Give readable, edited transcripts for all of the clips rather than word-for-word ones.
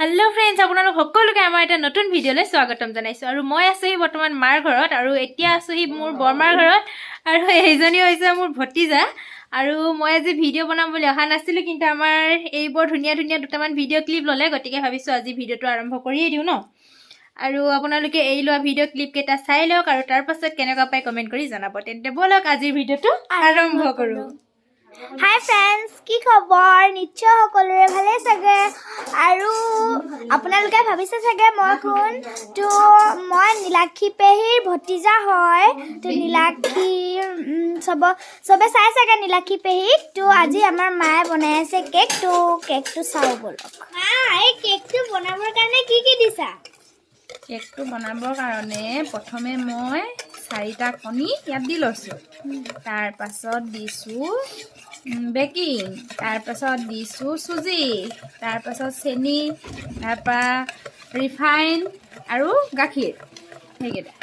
hello friends আপোনালোক সকলোকে আমাৰ এটা নতুন ভিডিঅলৈ স্বাগতম জনাইছো আৰু মই আছো বৰ্তমান মাৰ ঘৰত আৰু এতিয়া আছো মোৰ বৰমাৰ ঘৰত আৰু এইজনী হৈছে মোৰ ভতিজা আৰু মই আজি ভিডিঅ' বনাম বুলি অহা নাছিলো কিন্তু আমাৰ এই বৰ ধুনিয়া ধুনিয়া দুটামান ভিডিঅ' ক্লিপ ললে গতিকে ভাবিছো আজি ভিডিঅ'টো আৰম্ভ কৰিয়ে দিও ন আৰু আপোনালোকে এই লোৱা ভিডিঅ' ক্লিপ কেটা চাই লওক আৰু তাৰ পাছত কেনেকুৱা পাই কমেন্ট কৰি জনাব তেন্তে বলক আজিৰ ভিডিঅ'টো আৰম্ভ কৰো Hi friends, কি খবৰ নিশ্চয় সকলোৰে ভালে চাগে আৰু আপোনালোকে ভাবিছে চাগে মই কোন তো মই নীলাক্ষী পেহীৰ ভতিজা হয় তো নীলাক্ষী সবে চাই চাগে নীলাক্ষী পেহীক তো আজি আমাৰ মায়ে বনাই আছে কেকটো চাও বলক এই কেকটো বনাবৰ কাৰণে কি দিছা কেকটো বনাবৰ কাৰণে প্ৰথমে মই 4টা কণী ইয়াত দি লৈছো তাৰ পাছত দিছো বেকিং তাৰ পাছত দিছো সুজি তাৰ পাছত চেনি তাৰ পৰা ৰিফাইন আৰু গাখীৰ হেগেটা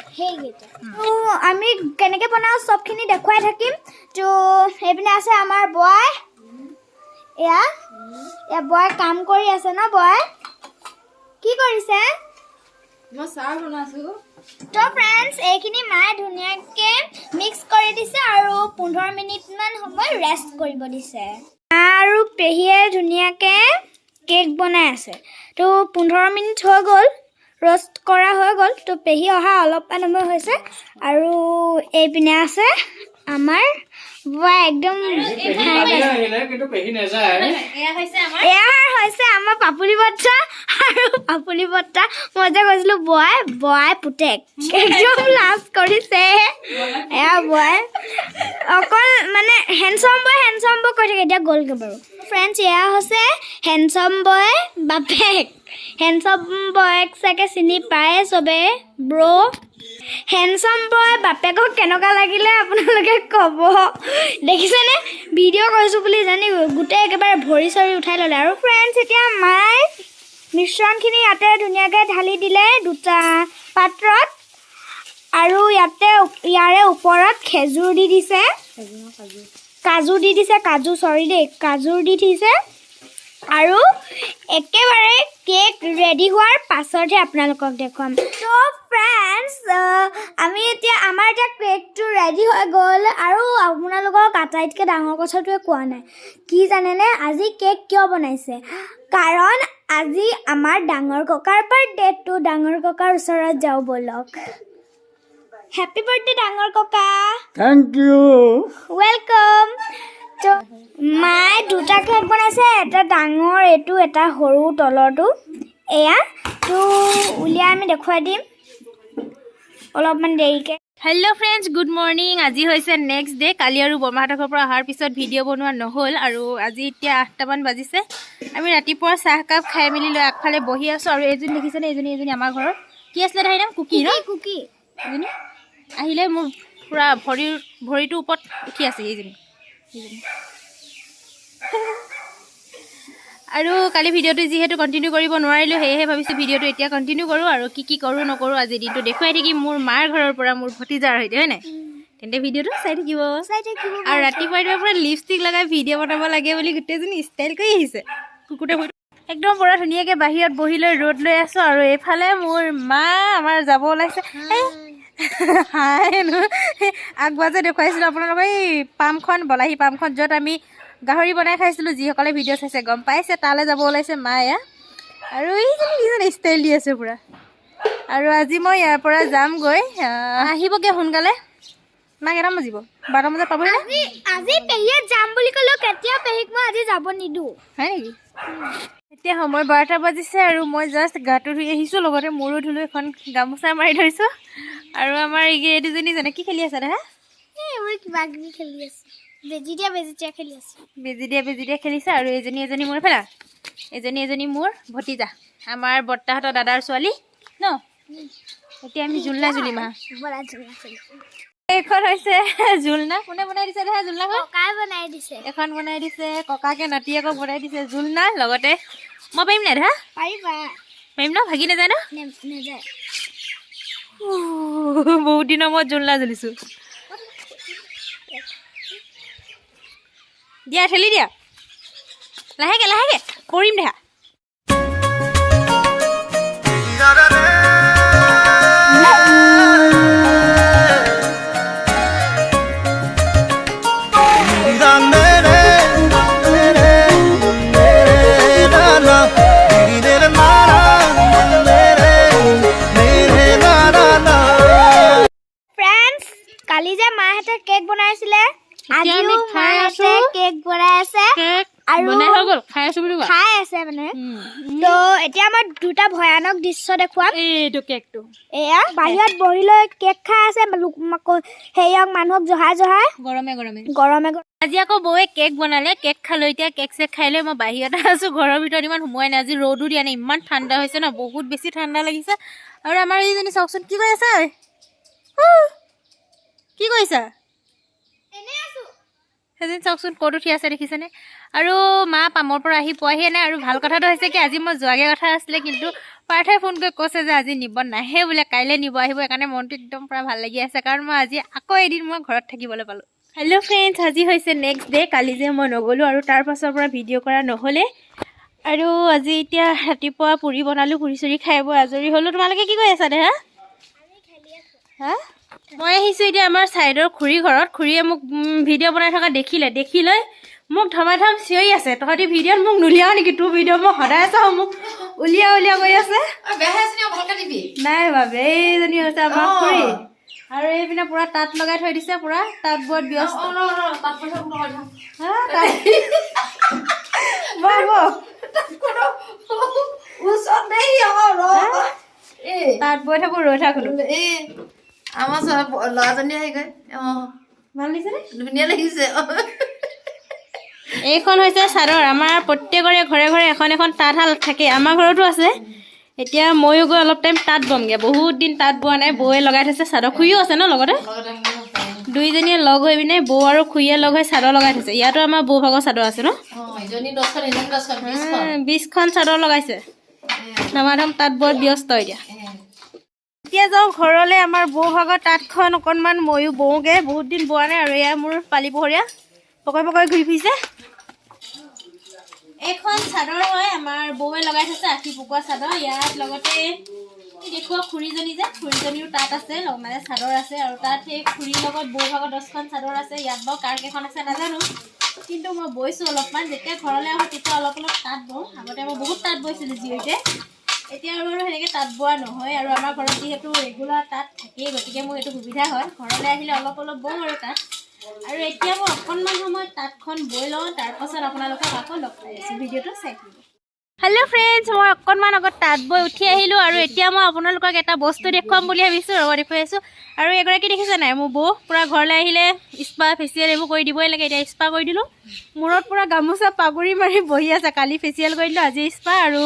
তো আমি কেনেকৈ বনাও সবখিনি দেখুৱাই থাকিম তো এইপিনে আছে আমাৰ বয় এয়া বয় কাম কৰি আছে ন বয় কি কৰিছে মই চাহ বনাছো তো ফ্ৰেন্ডস এইখিনি মায়ে ধুনিয়াকে মিক্স কৰি দিছে আৰু 15 মিনিট মান সময় ৰেষ্ট কৰিব দিছে আৰু পেহিয়ে ধুনিয়াকে কেক বনাই আছে তো 15 মিনিট হৈ গ'ল ৰোষ্ট কৰা হৈ গ'ল তো পেহি অহা অলপমান সময় হৈছে আৰু এই পিনে আছে আমাৰ বয় একদম কিন্তু পেহি নাযায় এয়া হৈছে আমাৰ পাপুলি বত্তা আৰু পাপুলি বত্তা মই যে কৈছিলো বয় পুতেক একদম লাজ কৰিছে এয়া বয় অকল মানে হেণ্ডসাম বয় কৈ থাকে এতিয়া গ'লগে বাৰু ফ্ৰেণ্ডছ এয়া হৈছে হেণ্ডসাম বয় বাপেক হেণ্ডসাম বয়ক চাগে চিনি পায় চবে ব্ৰ হেণ্ডসাম বয় বাপেকক কেনেকুৱা লাগিলে আপোনালোকে ক'ব দেখিছেনে ভিডিঅ' কৰিছোঁ বুলি জানি গোটেই একেবাৰে ভৰি চৰি উঠাই ল'লে আৰু ফ্ৰেণ্ডছ এতিয়া মায়ে মিশ্ৰণখিনি ইয়াতে ধুনীয়াকৈ ঢালি দিলে দুটা পাত্ৰত আৰু ইয়াৰে ওপৰত খেজুৰ দি দিছে কাজু দি দিছে কাজুৰ দি দিছে আৰু একেবাৰে কেক ৰেডি হোৱাৰ পাছতহে আপোনালোকক দেখুৱাম তো ফ্ৰেণ্ডছ আমাৰ এতিয়া কেকটো ৰেডি হৈ গ'ল আৰু আপোনালোকক আটাইতকৈ ডাঙৰ কথাটোৱে কোৱা নাই কি জানেনে আজি কেক কিয় বনাইছে কাৰণ আজি আমাৰ ডাঙৰ ককাৰ বাৰ্থডে তো ডাঙৰ ককাৰ ওচৰত যাওঁ বলক হেপী বাৰ্থডে ডাঙৰ ককা থ্যাংক ইউ ৱেলকাম তো মায়ে দুটা কেক বনাইছে এটা ডাঙৰ এইটো এটা সৰু তলৰটো এয়া তো উলিয়াই আমি দেখুৱাই দিম অলপমান দেৰিকৈ হেল্ল' ফ্ৰেণ্ডছ গুড মৰ্নিং আজি হৈছে নেক্সট ডে কালি আৰু বৰমাহঁতৰ ঘৰৰ পৰা অহাৰ পিছত ভিডিঅ' বনোৱা নহ'ল আৰু আজি এতিয়া 8টামান বাজিছে আমি ৰাতিপুৱা চাহ কাপ খাই মেলি লৈ আগফালে বহি আছোঁ আৰু এইজনী দেখিছেনে এইজনী আমাৰ ঘৰত কি আছিলে তাইৰ নাম কুকি এজনী আহিলে মোৰ পূৰা ভৰিটোৰ ওপৰত উঠি আছে এইজনী আৰু কালি ভিডিঅ'টো যিহেতু কণ্টিনিউ কৰিব নোৱাৰিলোঁ সেয়েহে ভাবিছোঁ ভিডিঅ'টো এতিয়া কণ্টিনিউ কৰোঁ আৰু কি কৰোঁ নকৰোঁ আজি দিনটো দেখুৱাই থাকিম মোৰ মাৰ ঘৰৰ পৰা মোৰ ভতিজাৰ সৈতে হয় নাই তেন্তে ভিডিঅ'টো চাই থাকিব আৰু ৰাতিপুৱাই পৰা লিপষ্টিক লগাই ভিডিঅ' বনাব লাগে বুলি গোটেইজনী ষ্টাইল কৰি আহিছে কুকুৰতে একদম পুৰা ধুনীয়াকৈ বাহিৰত বহি লৈ ৰ'দ লৈ আছোঁ আৰু এইফালে মোৰ মা আমাৰ যাব ওলাইছে আগবাজে দেখুৱাইছিলোঁ আপোনালোকক এই পামখন বলাহী পামখন য'ত আমি গাহৰি বনাই খাইছিলোঁ যিসকলে ভিডিঅ' চাইছে গম পাইছে তালৈ যাব ওলাইছে মায়ে আৰু এইজনী ষ্টাইল দি আছে পূৰা আৰু আজি মই ইয়াৰ পৰা যামগৈ আহিবগৈ সোনকালে মাক এটা বাজিব 12 বজাত পাবহি আজি পেহীয়ে যাম বুলি ক'লেও কেতিয়াও পেহীক মই আজি যাব নিদিওঁ হয় নেকি এতিয়া সময় 12টা বাজিছে আৰু মই জাষ্ট গাটো ধুই আহিছোঁ লগতে মূৰো ধুলোঁ এখন গামোচা মাৰি ধৰিছোঁ আৰু আমাৰ এই দুজনী জানে কি খেলি আছে দেখা মই কিবা কিবি খেলি আছোঁ বেজি দিয়া খেলিছে আৰু এজনী মোৰ ফেলা এজনী মোৰ ভতিজা আমাৰ বৰ্তাহঁতৰ দাদাৰ ছোৱালী ন এতিয়া আমি জুলনা জুলিমা এইখন হৈছে জুলনা কোনে বনাই দিছে দেখা জুলনাখন ককাই বনাই দিছে এখন বনাই দিছে ককাকে নাতিয়েকক বনাই দিছে জুলনা লগতে মই পাৰিম নাই দেখা পাৰিম ন ভাগি নাযায় ন নাযায় বহুত দিনৰ মূৰত জুলনা জ্বলিছোঁ দিয়া ঠেলি দিয়া লাহেকৈ পৰিম দেখা মাহঁতে কেক বনাইছিলে আজিও মাহঁতে কেক বনাই আছে আৰু বনাই হৈ গ'ল খাই আছো বুলি খাই আছে মানে তো এতিয়া মই দুটা ভয়ানক দৃশ্য দেখুৱাম এইটো কেকটো এয়া বাহিৰত বহি লৈ কেক খাই আছে হেৰিয়ক মানুহক জহাই গৰমে আজি আকৌ বৌয়ে কেক বনালে কেক খালো এতিয়া কেক চেক খাই লৈ মই বাহিৰতে আছো ঘৰৰ ভিতৰত ইমান সোমোৱাই নাই আজি ৰ'দো দিয়া নাই ইমান ঠাণ্ডা হৈছে ন বহুত বেছি ঠাণ্ডা লাগিছে আৰু আমাৰ এইজনী চাওকচোন কি কৰি আছে কি কৰিছা সেইজনী চাওকচোন ক'ত উঠি আছে দেখিছেনে আৰু মা পামৰ পৰা আহি পোৱাহিয়ে নাই আৰু ভাল কথাটো হৈছে কি আজি মই যোৱাগে কথা আছিলে কিন্তু পাৰ্থই ফোন কৰি কৈছে যে আজি নিব নাহে বোলে কাইলৈ নিব আহিব সেইকাৰণে মনটো একদম পুৰা ভাল লাগি আছে কাৰণ মই আজি আকৌ এদিন মই ঘৰত থাকিবলৈ পালোঁ হেল্ল' ফ্ৰেণ্ডছ আজি হৈছে নেক্সট ডে কালি যে মই নগ'লোঁ আৰু তাৰ পাছৰ পৰা ভিডিঅ' কৰা নহ'লে আৰু আজি এতিয়া ৰাতিপুৱা পুৰি বনালোঁ পুৰি চুৰি খাই বৈ আজৰি হ'লোঁ তোমালোকে কি কৰি আছা দে হা মই আহিছোঁ এতিয়া আমাৰ ছাইডৰ খুৰী ঘৰত খুৰীয়ে মোক ভিডিঅ' বনাই থকা দেখি লৈ মোক ধমাধম চিঞৰি আছে তহঁতি ভিডিঅ'ত মোক নুলিয়াও নেকি তোৰ ভিডিঅ' মই সদায় চাওঁ মোক উলিয়া কৰি আছে নাই বাবে এইজনী হৈছে আমাৰ খুৰী আৰু এইপিনে পুৰা তাঁত লগাই থৈ দিছে পুৰা তাঁত বোৱাত ব্যস্ত তাঁত বৈ থাকো ৰৈ থাকো আমাৰ ল'ৰাজনী আহি গৈ ভাল লাগিছে নে ধুনীয়া লাগিছে এইখন হৈছে চাদৰ আমাৰ প্ৰত্যেকৰে ঘৰে ঘৰে এখন এখন তাঁতশাল থাকে আমাৰ ঘৰতো আছে এতিয়া ময়ো গৈ অলপ টাইম তাঁত বমগৈ বহুত দিন তাঁত বোৱা নাই বৌয়ে লগাই থৈছে চাদৰ খুৰীও আছে ন লগতে দুইজনীয়ে লগ হৈ পিনে বৌ আৰু খুৰীয়ে লগ হৈ চাদৰ লগাই থৈছে ইয়াতো আমাৰ বৌ ভাগৰ চাদৰ আছে ন 20খন চাদৰ লগাইছে ধমাধম তাঁত বোৱাত ব্যস্ত এতিয়া যাওঁ ঘৰলৈ আমাৰ বৌ ভাগৰ তাঁতখন অকণমান ময়ো বওঁগৈ বহুত দিন বোৱা নাই আৰু এয়া মোৰ পালি পহৰীয়া পকৰে ঘূৰি ফুৰিছে এইখন চাদৰ হয় আমাৰ বৌৱে লগাই থৈছে আশী পকোৱা চাদৰ ইয়াত লগতে দেখুৱা খুৰীজনীও তাত আছে মানে চাদৰ আছে আৰু তাত সেই খুৰীৰ লগত বৌ ভাগৰ 10খন চাদৰ আছে ইয়াত বাৰু কাৰ কেইখন আছে নাজানো কিন্তু মই বৈছোঁ অলপমান যেতিয়া ঘৰলৈ আহোঁ তেতিয়া অলপ তাঁত বওঁ আগতে মই বহুত তাঁত বৈছিলোঁ জীয়তে এতিয়া আৰু সেনেকৈ তাঁত বোৱা নহয় আৰু আমাৰ ঘৰত যিহেতু ৰেগুলাৰ তাঁত থাকেই গতিকে মোৰ এইটো সুবিধা হয় ঘৰলৈ আহিলে অলপ বওঁ আৰু তাঁত আৰু এতিয়া মই অকণমান সময় তাঁতখন বৈ লওঁ তাৰপাছত আপোনালোকক আকৌ লগ পাই আছোঁ ভিডিঅ'টো চাই থাকিব হেল্ল' ফ্ৰেণ্ডছ মই অকণমান আগত তাঁত বৈ উঠি আহিলোঁ আৰু এতিয়া মই আপোনালোকক এটা বস্তু দেখুৱাম বুলি ভাবিছোঁ দেখুৱাই আছোঁ আৰু এগৰাকী দেখিছে নাই মোৰ বৌ পূৰা ঘৰলৈ আহিলে স্পা ফেচিয়েল এইবোৰ কৰি দিবই লাগে এতিয়া স্পা কৰি দিলোঁ মূৰত পূৰা গামোচা পাগুৰি মাৰি বহি আছে কালি ফেচিয়েল কৰি দিলোঁ আজি স্পা আৰু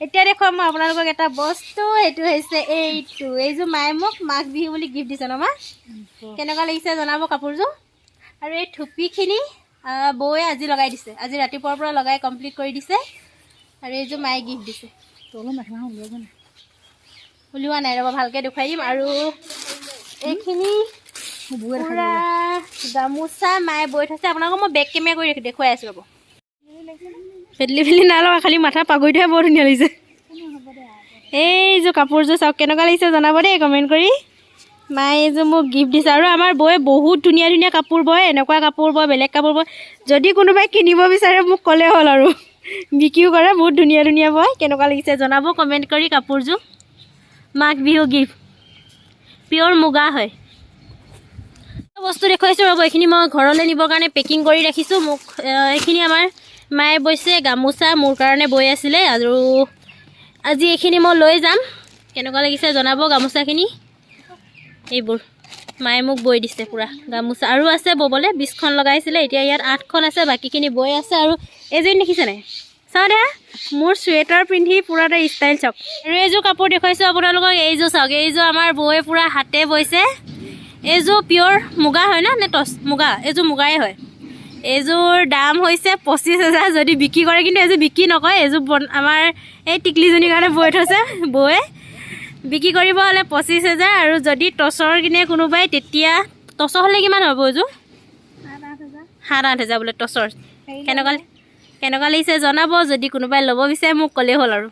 এতিয়া দেখুৱাম মই আপোনালোকক এটা বস্তু সেইটো হৈছে এইযোৰ মায়ে মোক মাঘ বিহু বুলি গিফ্ট দিছে ন মা কেনেকুৱা লাগিছে জনাব কাপোৰযোৰ আৰু এই থুপিখিনি বৌয়ে আজি লগাই দিছে আজি ৰাতিপুৱাৰ পৰা লগাই কমপ্লিট কৰি দিছে আৰু এইযোৰ মায়ে গিফ্ট দিছে উলিওৱা নাই ৰ'ব ভালকৈ দেখুৱাই দিম আৰু এইখিনি পুৰা গামোচা মায়ে বৈ থৈছে আপোনালোকক মই বেক কেমেৰা কৰি দেখুৱাই আছোঁ ৰ'ব ফেটলি নালগা খালি মাথা পাগুৰি থোৱাই বৰ ধুনীয়া লাগিছে এইযোৰ কাপোৰযোৰ চাওক কেনেকুৱা লাগিছে জনাব দেই কমেণ্ট কৰি মায়ে এইযোৰ মোক গিফ্ট দিছে আৰু আমাৰ বৌয়ে বহুত ধুনীয়া ধুনীয়া কাপোৰ বয় এনেকুৱা কাপোৰ বয় বেলেগ কাপোৰ বয় যদি কোনোবাই কিনিব বিচাৰে মোক ক'লে হ'ল আৰু বিক্ৰীও কৰে বহুত ধুনীয়া ধুনীয়া বয় কেনেকুৱা লাগিছে জনাব কমেণ্ট কৰি কাপোৰযোৰ মাঘ বিহু গিফ্ট পিয়'ৰ মুগা হয় বস্তু দেখুৱাইছোঁ ৰ'ব এইখিনি মই ঘৰলৈ নিবৰ কাৰণে পেকিং কৰি ৰাখিছোঁ মোক এইখিনি আমাৰ মায়ে বৈছে গামোচা মোৰ কাৰণে বৈ আছিলে আৰু আজি এইখিনি মই লৈ যাম কেনেকুৱা লাগিছে জনাব গামোচাখিনি এইবোৰ মায়ে মোক বৈ দিছে পুৰা গামোচা আৰু আছে ব'বলৈ 20খন লগাইছিলে এতিয়া ইয়াত 8খন আছে বাকীখিনি বৈ আছে আৰু এইজনী দেখিছে নাই চাওঁ দে মোৰ চুৱেটাৰ পিন্ধি পুৰা এটা ষ্টাইল চাওক আৰু এইযোৰ কাপোৰ দেখুৱাইছোঁ আপোনালোকক এইযোৰ চাওক এইযোৰ আমাৰ বৌয়ে পুৰা হাতে বৈছে এইযোৰ পিয়'ৰ মুগা হয় নে টচ মুগা এইযোৰ মুগাই হয় এইযোৰ দাম হৈছে 25,000 যদি বিক্ৰী কৰে কিন্তু এইযোৰ বিক্ৰী নকৰে এইযোৰ আমাৰ এই টিকলিজনীৰ কাৰণে বৈ থৈছে বৌয়ে বিক্ৰী কৰিব হ'লে 25,000 আৰু যদি টচৰ কিনে কোনোবাই তেতিয়া টচৰ হ'লে কিমান হ'ব এইযোৰ 7-8,000 বোলে টচৰ কেনেকুৱা লাগিছে জনাব যদি কোনোবাই ল'ব বিচাৰে মোক ক'লেই হ'ল আৰু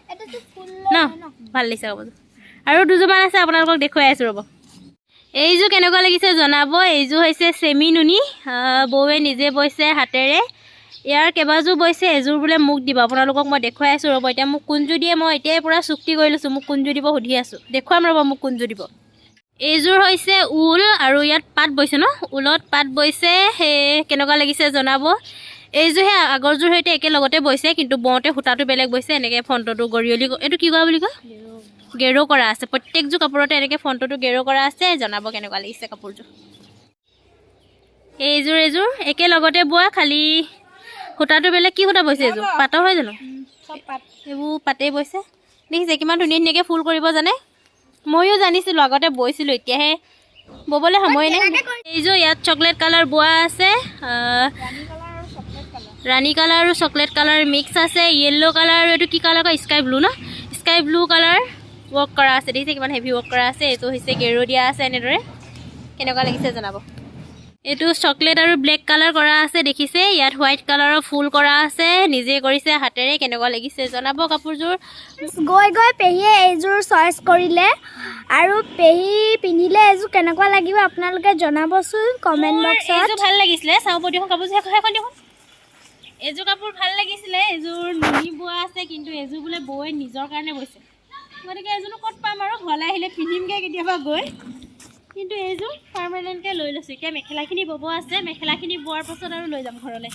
ন ভাল লাগিছে কাপোৰযোৰ আৰু দুযোৰমান আছে আপোনালোকক দেখুৱাই আছোঁ ৰ'ব এইযোৰ কেনেকুৱা লাগিছে জনাব এইযোৰ হৈছে চেমি নুনি বৌয়ে নিজে বৈছে হাতেৰে ইয়াৰ কেইবাযোৰ বৈছে এযোৰ বোলে মোক দিব আপোনালোকক মই দেখুৱাই আছোঁ ৰ'ব এতিয়া মোক কোনযোৰ দিয়ে মই এতিয়াই পূৰা চুক্তি কৰি লৈছোঁ মোক কোনযোৰ দিব সুধি আছোঁ দেখুৱাম ৰ'ব মোক কোনযোৰ দিব এইযোৰ হৈছে ঊল আৰু ইয়াত পাত বৈছে ন ঊলত পাত বৈছে সেই কেনেকুৱা লাগিছে জনাব এইযোৰহে আগৰযোৰ সৈতে একেলগতে বৈছে কিন্তু বওঁতে সূতাটো বেলেগ বৈছে এনেকৈ ফ্ৰণ্টটো গৰিয়লি এইটো কি কৰা বুলি কয় গেৰো কৰা আছে প্ৰত্যেকযোৰ কাপোৰতে এনেকৈ ফ্ৰণ্টটো গেৰো কৰা আছে জনাব কেনেকুৱা লাগিছে কাপোৰযোৰ এইযোৰ একেলগতে বোৱা খালি সূতাটো বেলেগ কি সূতা বৈছে এইযোৰ পাতৰ হয় জানো এইবোৰ পাতেই বৈছে দেখিছে কিমান ধুনীয়া ধুনীয়াকৈ ফুল কৰিব জানে ময়ো জানিছিলোঁ আগতে বৈছিলোঁ এতিয়াহে ব'বলৈ সময় নাই এইযোৰ ইয়াত চকলেট কালাৰ বোৱা আছে ৰাণী কালাৰ আৰু চকলেট কালাৰ মিক্স আছে য়েল্ল' কালাৰ আৰু এইটো কি কালাৰ কয় স্কাই ব্লু ন স্কাই ব্লু কালাৰ ৱৰ্ক কৰা আছে দেখিছে কিমান হেভি ৱৰ্ক কৰা আছে এইটো হৈছে গেৰো দিয়া আছে এনেদৰে কেনেকুৱা লাগিছে জনাব এইটো চকলেট আৰু ব্লেক কালাৰ কৰা আছে দেখিছে ইয়াত হোৱাইট কালাৰৰ ফুল কৰা আছে নিজে কৰিছে হাতেৰে কেনেকুৱা লাগিছে জনাব কাপোৰযোৰ গৈ গৈ পেহীয়ে এইযোৰ চইচ কৰিলে আৰু পেহী পিন্ধিলে এইযোৰ কেনেকুৱা লাগিব আপোনালোকে জনাবচোন কমেণ্ট বক্সত এইযোৰ ভাল লাগিছিলে চাওঁ প্ৰতিখন কাপোৰ সেইখন দেখোন এইযোৰ কাপোৰ ভাল লাগিছিলে এইযোৰ নুনি বোৱা আছে কিন্তু এইযোৰ বোলে বৈ নিজৰ কাৰণে বৈছে গতিকে এইযোৰনো ক'ত পাম আৰু ঘৰলৈ আহিলে পিন্ধিমগৈ কেতিয়াবা গৈ কিন্তু এইযোৰ পাৰ্মানেণ্টকৈ লৈ লৈছোঁ এতিয়া মেখেলাখিনি বব আছে মেখেলাখিনি বোৱাৰ পাছত আৰু লৈ যাম ঘৰলৈ